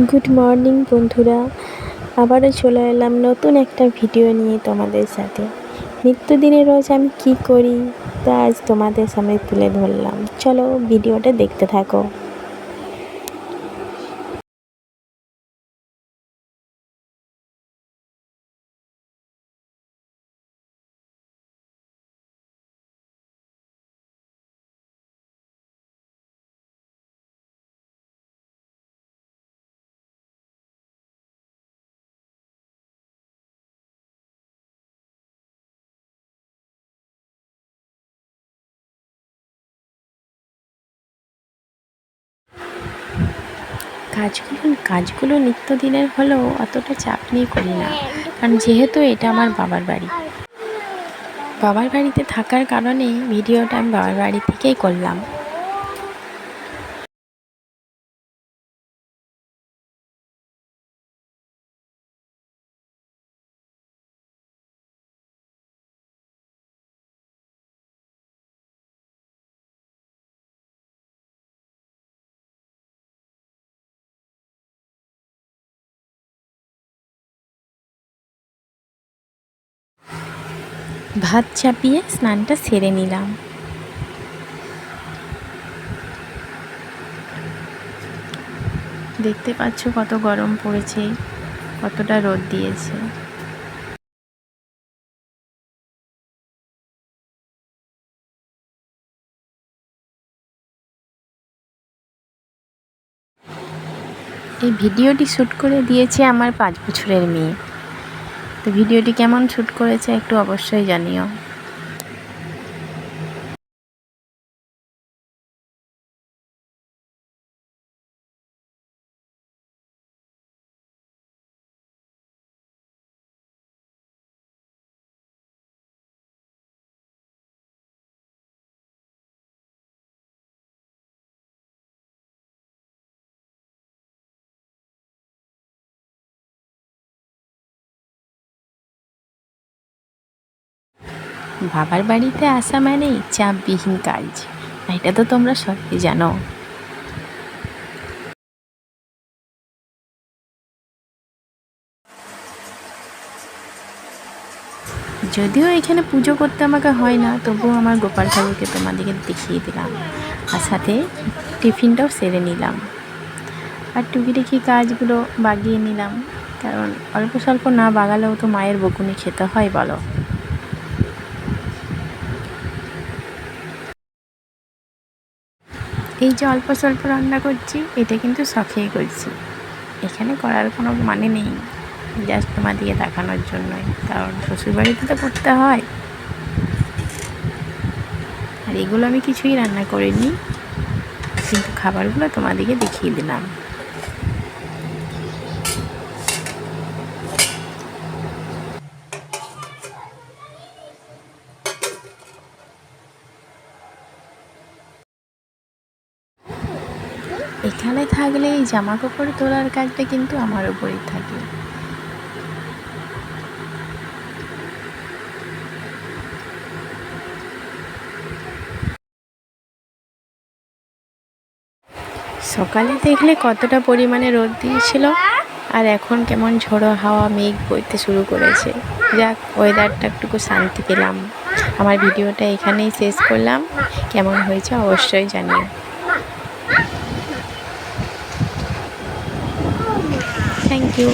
Good morning বন্ধুরা, আবারও চলে এলাম নতুন একটা ভিডিও নিয়ে তোমাদের সাথে। নিত্যদিনের রোজ আমি কি করি তা আজ তোমাদের সামনে তুলে ধরলাম। চলো ভিডিওটা দেখতে থাকো। কাজগুলো নিত্যদিনের হলেও অতটা চাপ নিয়ে করি না, কারণ যেহেতু এটা আমার বাবার বাড়িতে থাকার কারণে ভিডিওটা আমি বাবার বাড়ি থেকেই করলাম। ভাত চাপিয়ে স্নানটা সেরে নিলাম। দেখতে পাচ্ছ কত গরম পড়েছে, কতটা রোদ দিয়েছে। এই ভিডিওটি শ্যুট করে দিয়েছে আমার 5 বছরের মেয়ে। তো ভিডিওটি কেমন শ্যুট করেছে একটু অবশ্যই জানিও। বাবার বাড়িতে আসা মানেই চাপবিহীন কাজ, এটা তো তোমরা সবাই জানো। যদিও এখানে পুজো করতে আমাকে হয় না, তবুও আমার গোপাল ঠাকুরকে তোমাদেরকে দেখিয়ে দিলাম, আর সাথে টিফিনটাও সেরে নিলাম, আর টুকিটাকি কাজগুলো বাগিয়ে নিলাম, কারণ অল্প স্বল্প না বাগালেও তো মায়ের বকুনি খেতে হয় বলো। এই যে অল্প স্বল্প রান্না করছি, এটা কিন্তু শখেই করছি, এখানে করার কোনো মানে নেই, জাস্ট তোমাদেরকে দেখানোর জন্যই, কারণ শ্বশুরবাড়িতে তো করতে হয়। আর এগুলো আমি কিছুই রান্না করিনি, কিন্তু খাবারগুলো তোমাদেরকে দেখিয়ে দিলাম। এখানে থাকলে এই জামা কাপড় তোলার কাজটা কিন্তু আমার উপরেই থাকে। সকালে দেখলে কতটা পরিমাণে রোদ দিয়েছিল, আর এখন কেমন ঝোড়ো হাওয়া, মেঘ বইতে শুরু করেছে। যাক, ওয়েদারটা একটুকু শান্তি পেলাম। আমার ভিডিওটা এখানেই শেষ করলাম, কেমন হয়েছে অবশ্যই জানিও। Thank you.